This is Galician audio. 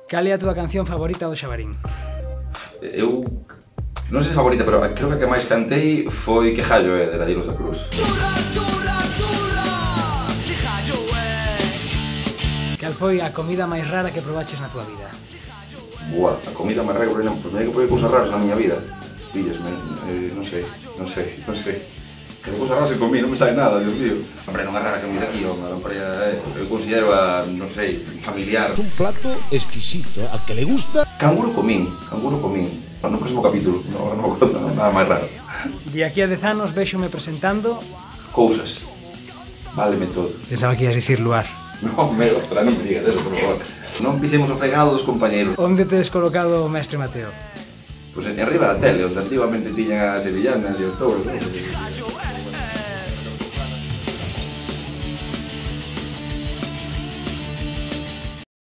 Cal é a túa canción favorita do Xabarín? Eu non sei se favorita, pero creo que a que máis cantei foi Que Jallo é, de Ladeiros da Cruz. Churras, churras, churras, que jallo é. Cal foi a comida máis rara que probaches na túa vida? Buah, a comida máis rara, pois me que pode cousas raras na miña vida. Pillasme, non sei. Que cousas raras que comí, non me sabe nada, Dios mío. Hombre, non é rara que me aquí, hombre, eu considero a, non sei, familiar. Un plato exquisito, al que le gusta. Canguro comín. No próximo capítulo, non me acordo nada máis raro. De aquí a 10 anos véxome presentando... Cousas. Váleme todo. Pensaba que ias dicir luar. Non, ostras, non me digas eso, por favor. Non pisemos o fregado dos compañeros. Onde tedes colocado o mestre Mateo? Pois en riba da tele, onde antiguamente tiñan as sevillanas e os touros.